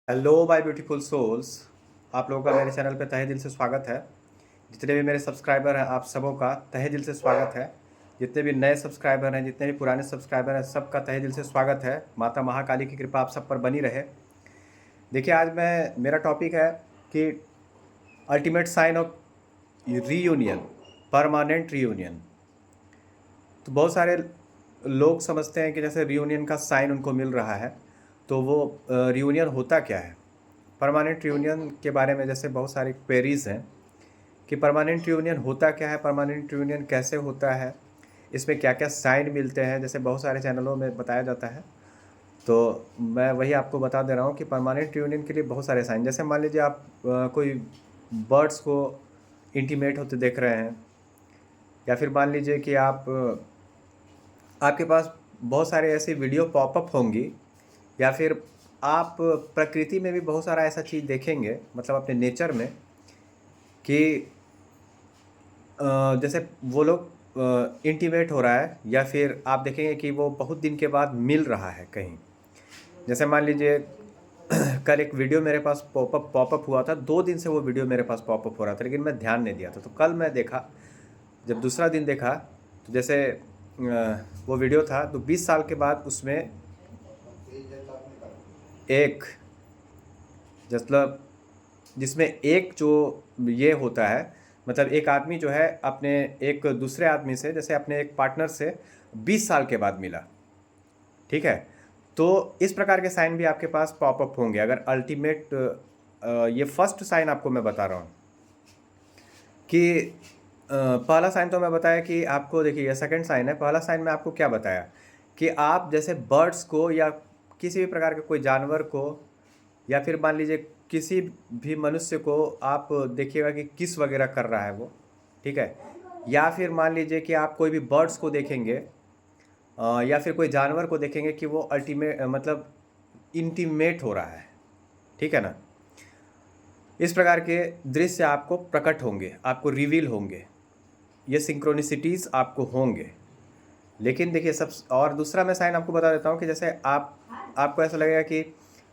Hello my beautiful souls. आप लोगों का मेरे चैनल पे तहे दिल से स्वागत है। जितने भी मेरे सब्सक्राइबर हैं आप सबों का तहे दिल से स्वागत है। जितने भी नए सब्सक्राइबर हैं, जितने भी पुराने सब्सक्राइबर हैं, सबका तहे दिल से स्वागत है। माता महाकाली की कृपा आप सब पर बनी रहे। देखिए, आज मेरा टॉपिक है कि ultimate sign of reunion, permanent reunion. तो बहुत सारे लोग समझते हैं कि जैसे रीयूनियन का साइन उनको मिल रहा है, तो वो रीयूनियन होता क्या है। परमानेंट रीयूनियन के बारे में जैसे बहुत सारी क्वेरीज़ हैं कि परमानेंट रीयूनियन होता क्या है, परमानेंट रीयूनियन कैसे होता है, इसमें क्या क्या साइन मिलते हैं, जैसे बहुत सारे चैनलों में बताया जाता है। तो मैं वही आपको बता दे रहा हूँ कि परमानेंट रीयूनियन के लिए बहुत सारे साइन, जैसे मान लीजिए आप कोई बर्ड्स को इंटीमेट होते देख रहे हैं, या फिर मान लीजिए कि आपके पास बहुत सारे ऐसे वीडियो पॉपअप होंगी, या फिर आप प्रकृति में भी बहुत सारा ऐसा चीज़ देखेंगे, मतलब अपने नेचर में, कि जैसे वो लोग इंटीमेट हो रहा है, या फिर आप देखेंगे कि वो बहुत दिन के बाद मिल रहा है कहीं। जैसे मान लीजिए कल एक वीडियो मेरे पास पॉपअप हुआ था। 2 दिन से वो वीडियो मेरे पास पॉपअप हो रहा था, लेकिन मैं ध्यान नहीं दिया था। तो कल मैं देखा, जब दूसरा दिन देखा, तो जैसे वो वीडियो था, तो 20 साल के बाद उसमें एक, मतलब जिसमें एक जो ये होता है, मतलब एक आदमी जो है अपने एक दूसरे आदमी से, जैसे अपने एक पार्टनर से 20 साल के बाद मिला। ठीक है, तो इस प्रकार के साइन भी आपके पास पॉपअप होंगे। अगर अल्टीमेट, ये फर्स्ट साइन आपको मैं बता रहा हूँ कि पहला साइन तो मैं बताया कि आपको, देखिए ये सेकंड साइन है। पहला साइन में आपको क्या बताया कि आप जैसे बर्ड्स को या किसी भी प्रकार के कोई जानवर को, या फिर मान लीजिए किसी भी मनुष्य को आप देखिएगा कि किस वगैरह कर रहा है वो। ठीक है, या फिर मान लीजिए कि आप कोई भी बर्ड्स को देखेंगे, या फिर कोई जानवर को देखेंगे कि वो अल्टीमेट, मतलब इंटीमेट हो रहा है। ठीक है ना, इस प्रकार के दृश्य आपको प्रकट होंगे, आपको रिवील होंगे, ये सिंक्रोनिसिटीज़ आपको होंगे। लेकिन देखिए, सब और दूसरा मैं साइन आपको बता देता हूँ कि जैसे आपको ऐसा लगेगा कि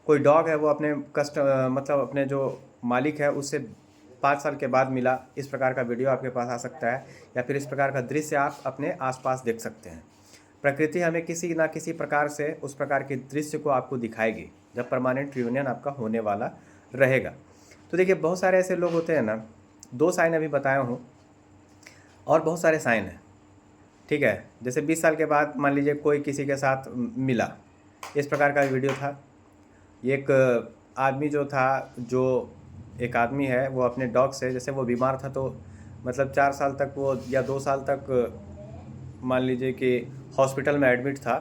कोई डॉग है, वो अपने मतलब अपने जो मालिक है उससे 5 साल के बाद मिला। इस प्रकार का वीडियो आपके पास आ सकता है, या फिर इस प्रकार का दृश्य आप अपने आसपास देख सकते हैं। प्रकृति हमें किसी ना किसी प्रकार से उस प्रकार के दृश्य को आपको दिखाएगी जब परमानेंट रियूनियन आपका होने वाला रहेगा। तो देखिए, बहुत सारे ऐसे लोग होते हैं ना, 2 साइन अभी बताया हूँ, और बहुत सारे साइन हैं। ठीक है, जैसे 20 साल के बाद मान लीजिए कोई किसी के साथ मिला, इस प्रकार का वीडियो था। एक आदमी जो था, जो एक आदमी है, वो अपने डॉग से, जैसे वो बीमार था, तो मतलब 4 साल तक वो, या 2 साल तक मान लीजिए कि हॉस्पिटल में एडमिट था।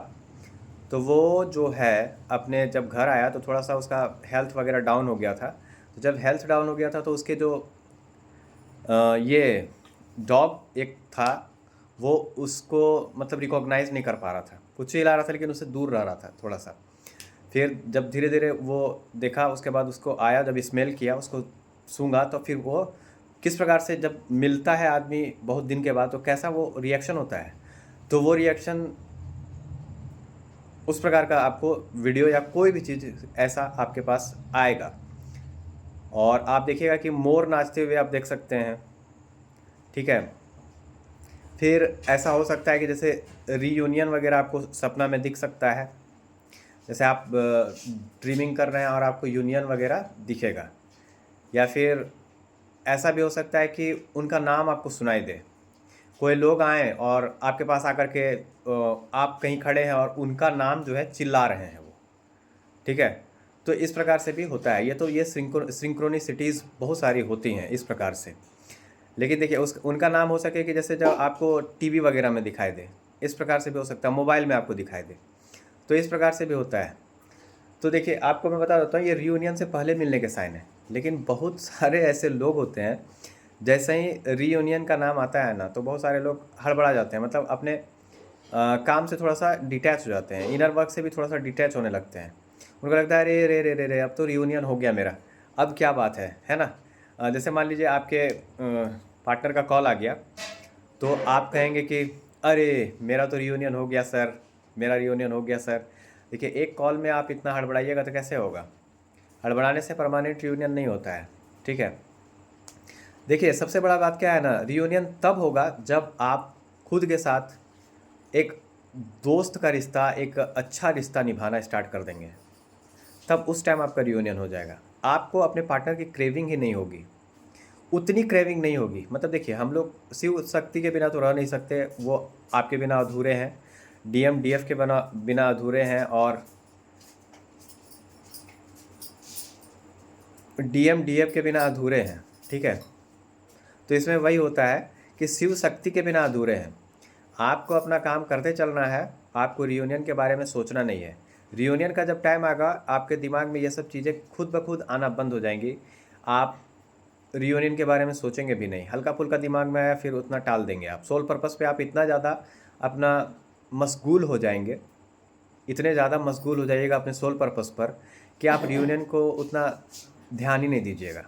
तो वो जो है अपने जब घर आया तो थोड़ा सा उसका हेल्थ वगैरह डाउन हो गया था। तो जब हेल्थ डाउन हो गया था, तो उसके जो ये डॉग एक था, वो उसको मतलब रिकॉग्नाइज़ नहीं कर पा रहा था, कुछ चिल्ला रहा था लेकिन उससे दूर रह रहा था थोड़ा सा। फिर जब धीरे धीरे वो देखा, उसके बाद उसको आया, जब स्मेल किया, उसको सूंघा, तो फिर वो किस प्रकार से जब मिलता है आदमी बहुत दिन के बाद, तो कैसा वो रिएक्शन होता है। तो वो रिएक्शन उस प्रकार का आपको वीडियो या कोई भी चीज़ ऐसा आपके पास आएगा। और आप देखिएगा कि मोर नाचते हुए आप देख सकते हैं। ठीक है, फिर ऐसा हो सकता है कि जैसे रीयूनियन वगैरह आपको सपना में दिख सकता है, जैसे आप ड्रीमिंग कर रहे हैं और आपको यूनियन वगैरह दिखेगा। या फिर ऐसा भी हो सकता है कि उनका नाम आपको सुनाई दे, कोई लोग आएँ और आपके पास आकर के आप कहीं खड़े हैं और उनका नाम जो है चिल्ला रहे हैं वो। ठीक है, तो इस प्रकार से भी होता है। ये तो ये सिंक्रोनिसिटीज़ बहुत सारी होती हैं इस प्रकार से। लेकिन देखिए, उस उनका नाम हो सके कि जैसे जब आपको टीवी वगैरह में दिखाई दे, इस प्रकार से भी हो सकता है, मोबाइल में आपको दिखाई दे, तो इस प्रकार से भी होता है। तो देखिए, आपको मैं बता देता हूँ, ये रीयूनियन से पहले मिलने के साइन है। लेकिन बहुत सारे ऐसे लोग होते हैं, जैसे ही रीयूनियन का नाम आता है ना, तो बहुत सारे लोग हड़बड़ा जाते हैं, मतलब अपने काम से थोड़ा सा डिटैच हो जाते हैं, इनर वर्क से भी थोड़ा सा डिटैच होने लगते हैं। उनको लगता है अरे रे रे रे रे, अब तो रीयूनियन हो गया मेरा, अब क्या बात है ना। जैसे मान लीजिए आपके पार्टनर का कॉल आ गया, तो आप कहेंगे कि अरे मेरा तो रियूनियन हो गया सर, मेरा रियूनियन हो गया सर। देखिए, एक कॉल में आप इतना हड़बड़ाइएगा तो कैसे होगा। हड़बड़ाने से परमानेंट रियूनियन नहीं होता है, ठीक है। देखिए सबसे बड़ा बात क्या है ना, रियूनियन तब होगा जब आप खुद के साथ एक दोस्त का रिश्ता, एक अच्छा रिश्ता निभाना स्टार्ट कर देंगे, तब उस टाइम आपका रियूनियन हो जाएगा। आपको अपने पार्टनर की क्रेविंग ही नहीं होगी, उतनी क्रेविंग नहीं होगी। मतलब देखिए हम लोग शिव शक्ति के बिना तो रह नहीं सकते, वो आपके बिना अधूरे हैं, डीएम डीएफ के बिना बिना अधूरे हैं, और डीएम डीएफ के बिना अधूरे हैं, ठीक है। तो इसमें वही होता है कि शिव शक्ति के बिना अधूरे हैं। आपको अपना काम करते चलना है, आपको रियूनियन के बारे में सोचना नहीं है। रियूनियन का जब टाइम आएगा आपके दिमाग में ये सब चीज़ें खुद ब खुद आना बंद हो जाएंगी। आप रियूनियन के बारे में सोचेंगे भी नहीं, हल्का फुल्का दिमाग में आया फिर उतना टाल देंगे आप। सोल पर्पस पे आप इतना ज़्यादा अपना मशगूल हो जाएंगे, इतने ज़्यादा मशगूल हो जाइएगा अपने सोल पर्पस पर कि आप रियूनियन को उतना ध्यान ही नहीं दीजिएगा।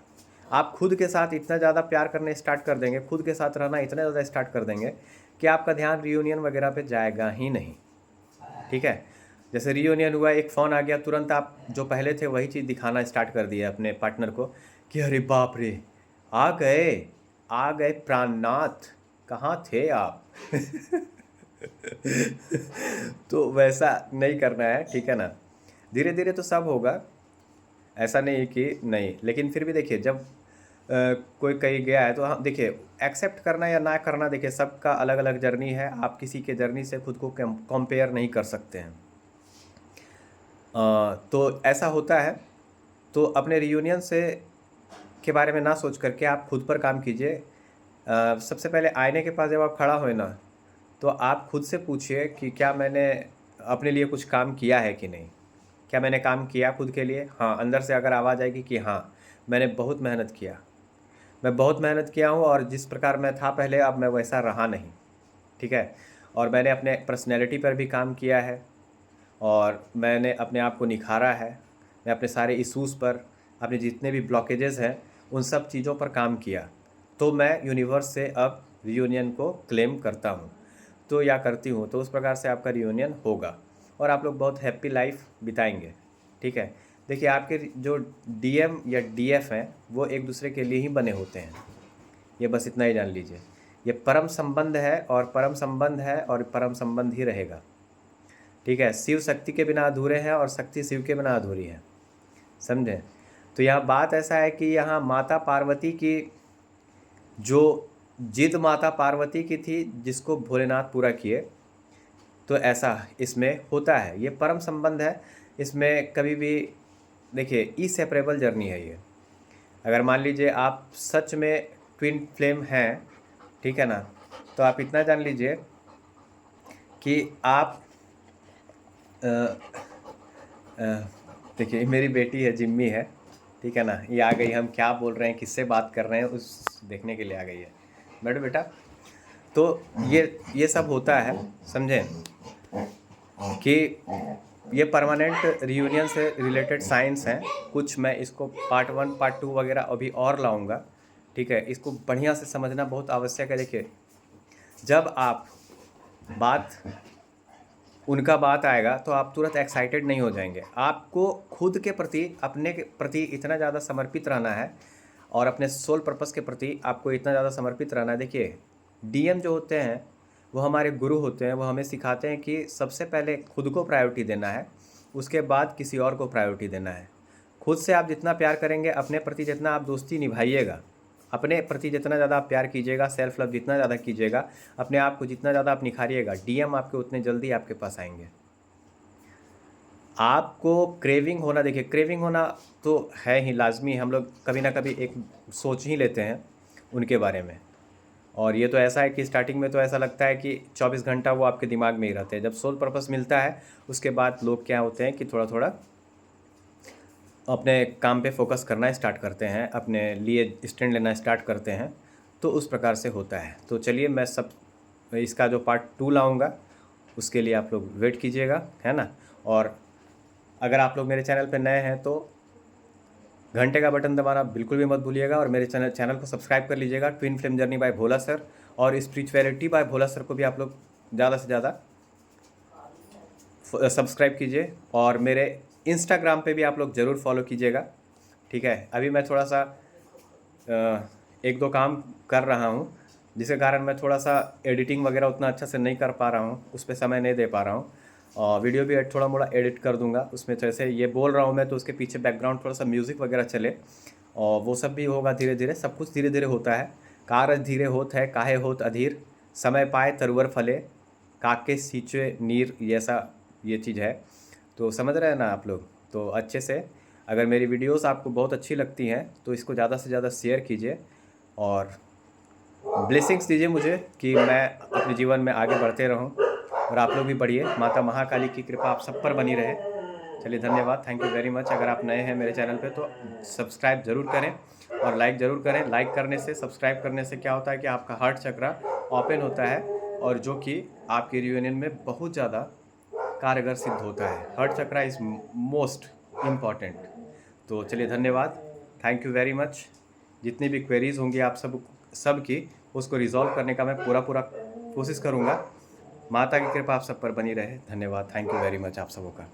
आप खुद के साथ इतना ज़्यादा प्यार करने स्टार्ट कर देंगे, खुद के साथ रहना इतना ज़्यादा स्टार्ट कर देंगे कि आपका ध्यान रियूनियन वगैरह पे जाएगा ही नहीं, ठीक है। जैसे रियूनियन हुआ, एक फ़ोन आ गया, तुरंत आप जो पहले थे वही चीज़ दिखाना स्टार्ट कर दिया अपने पार्टनर को कि अरे बाप रे आ गए प्राणनाथ, कहाँ थे आप तो वैसा नहीं करना है, ठीक है ना। धीरे धीरे तो सब होगा, ऐसा नहीं कि नहीं, लेकिन फिर भी देखिए जब कोई कहीं गया है तो हम देखिए एक्सेप्ट करना या ना करना, देखिए सबका अलग अलग जर्नी है। आप किसी के जर्नी से खुद को कंपेयर नहीं कर सकते हैं। तो ऐसा होता है। तो अपने रियूनियन से के बारे में ना सोच करके आप खुद पर काम कीजिए। सबसे पहले आईने के पास जब आप खड़ा होए ना, तो आप खुद से पूछिए कि क्या मैंने अपने लिए कुछ काम किया है कि नहीं। क्या मैंने काम किया खुद के लिए? हाँ, अंदर से अगर आवाज़ आएगी कि हाँ मैंने बहुत मेहनत किया, मैं बहुत मेहनत किया हूँ, और जिस प्रकार मैं था पहले अब मैं वैसा रहा नहीं, ठीक है। और मैंने अपने पर्सनैलिटी पर भी काम किया है, और मैंने अपने आप को निखारा है। मैं अपने सारे इश्यूज़ पर, अपने जितने भी ब्लॉकेजेस हैं उन सब चीज़ों पर काम किया, तो मैं यूनिवर्स से अब रियूनियन को क्लेम करता हूँ, तो या करती हूँ। तो उस प्रकार से आपका रियूनियन होगा और आप लोग बहुत हैप्पी लाइफ बिताएंगे, ठीक है। देखिए आपके जो डीएम या डीएफ हैं वो एक दूसरे के लिए ही बने होते हैं, ये बस इतना ही जान लीजिए। ये परम संबंध है, और परम संबंध है और परम संबंध ही रहेगा, ठीक है। शिव शक्ति के बिना अधूरे हैं और शक्ति शिव के बिना अधूरी है, समझें। तो यहाँ बात ऐसा है कि यहाँ माता पार्वती की जो जिद माता पार्वती की थी, जिसको भोलेनाथ पूरा किए, तो ऐसा इसमें होता है। ये परम संबंध है, इसमें कभी भी देखिए ई सेपरेबल जर्नी है ये। अगर मान लीजिए आप सच में ट्विन फ्लेम हैं, ठीक है ना, तो आप इतना जान लीजिए कि आप देखिए मेरी बेटी है, जिम्मी है, ठीक है ना, ये आ गई। हम क्या बोल रहे हैं, किससे बात कर रहे हैं, उस देखने के लिए आ गई है। बैठो बेटा। तो ये सब होता है, समझें कि ये परमानेंट रियूनियन से रिलेटेड साइंस हैं कुछ। मैं इसको पार्ट 1 पार्ट 2 वगैरह अभी और लाऊंगा, ठीक है। इसको बढ़िया से समझना बहुत आवश्यक है। देखिए जब आप उनका बात आएगा तो आप तुरंत एक्साइटेड नहीं हो जाएंगे। आपको खुद के प्रति, अपने के प्रति इतना ज़्यादा समर्पित रहना है, और अपने सोल पर्पस के प्रति आपको इतना ज़्यादा समर्पित रहना है। देखिए डीएम जो होते हैं वो हमारे गुरु होते हैं, वो हमें सिखाते हैं कि सबसे पहले खुद को प्रायोरिटी देना है, उसके बाद किसी और को प्रायोरिटी देना है। खुद से आप जितना प्यार करेंगे, अपने प्रति जितना आप दोस्ती निभाइएगा, अपने प्रति जितना ज़्यादा आप प्यार कीजिएगा, सेल्फ लव जितना ज़्यादा कीजिएगा, अपने आप को जितना ज़्यादा आप निखारिएगा, डीएम आपके उतने जल्दी आपके पास आएंगे। आपको क्रेविंग होना, देखिए क्रेविंग होना तो है ही लाजमी, हम लोग कभी ना कभी एक सोच ही लेते हैं उनके बारे में। और ये तो ऐसा है कि स्टार्टिंग में तो ऐसा लगता है कि 24 घंटा वो आपके दिमाग में ही रहते हैं। जब सोल पर्पस मिलता है उसके बाद लोग क्या होते हैं कि थोड़ा थोड़ा अपने काम पे फोकस करना स्टार्ट करते हैं, अपने लिए स्टैंड लेना स्टार्ट करते हैं, तो उस प्रकार से होता है। तो चलिए मैं सब इसका जो पार्ट 2 लाऊंगा उसके लिए आप लोग वेट कीजिएगा, है ना। और अगर आप लोग मेरे चैनल पे नए हैं तो घंटे का बटन दबाना बिल्कुल भी मत भूलिएगा, और मेरे चैनल को सब्सक्राइब कर लीजिएगा। ट्विन फ्लेम जर्नी बाय भोला सर और स्पिरिचुअलिटी बाय भोला सर को भी आप लोग ज़्यादा से ज़्यादा सब्सक्राइब कीजिए, और मेरे इंस्टाग्राम पे भी आप लोग ज़रूर फॉलो कीजिएगा, ठीक है। अभी मैं थोड़ा सा एक दो काम कर रहा हूँ, जिसके कारण मैं थोड़ा सा एडिटिंग वगैरह उतना अच्छा से नहीं कर पा रहा हूँ, उस पर समय नहीं दे पा रहा हूँ। और वीडियो भी थोड़ा मोड़ा एडिट कर दूंगा उसमें, जैसे ये बोल रहा हूँ मैं तो उसके पीछे बैकग्राउंड थोड़ा सा म्यूज़िक वगैरह चले, और वो सब भी होगा धीरे धीरे। सब कुछ धीरे धीरे होता है। कारज धीरे होत है काहे होत अधीर, समय पाए तरुवर फले, काके सींचे नीर, ये ऐसा ये चीज़ है। तो समझ रहे हैं ना आप लोग। तो अच्छे से अगर मेरी वीडियोस आपको बहुत अच्छी लगती हैं तो इसको ज़्यादा से ज़्यादा शेयर कीजिए और ब्लेसिंग्स दीजिए मुझे कि मैं अपने जीवन में आगे बढ़ते रहूं, और आप लोग भी बढ़िए। माता महाकाली की कृपा आप सब पर बनी रहे। चलिए, धन्यवाद, थैंक यू वेरी मच। अगर आप नए हैं मेरे चैनल पे तो सब्सक्राइब ज़रूर करें और लाइक ज़रूर करें। लाइक करने से, सब्सक्राइब करने से क्या होता है कि आपका हार्ट चक्रा ओपन होता है, और जो कि आपके रियूनियन में बहुत ज़्यादा कारगर सिद्ध होता है। Heart chakra is most important. तो चलिए, धन्यवाद, थैंक यू वेरी मच। जितनी भी क्वेरीज़ होंगी आप सब की, उसको रिजॉल्व करने का मैं पूरा कोशिश करूँगा। माता की कृपा आप सब पर बनी रहे। धन्यवाद, थैंक यू वेरी मच आप सबों का।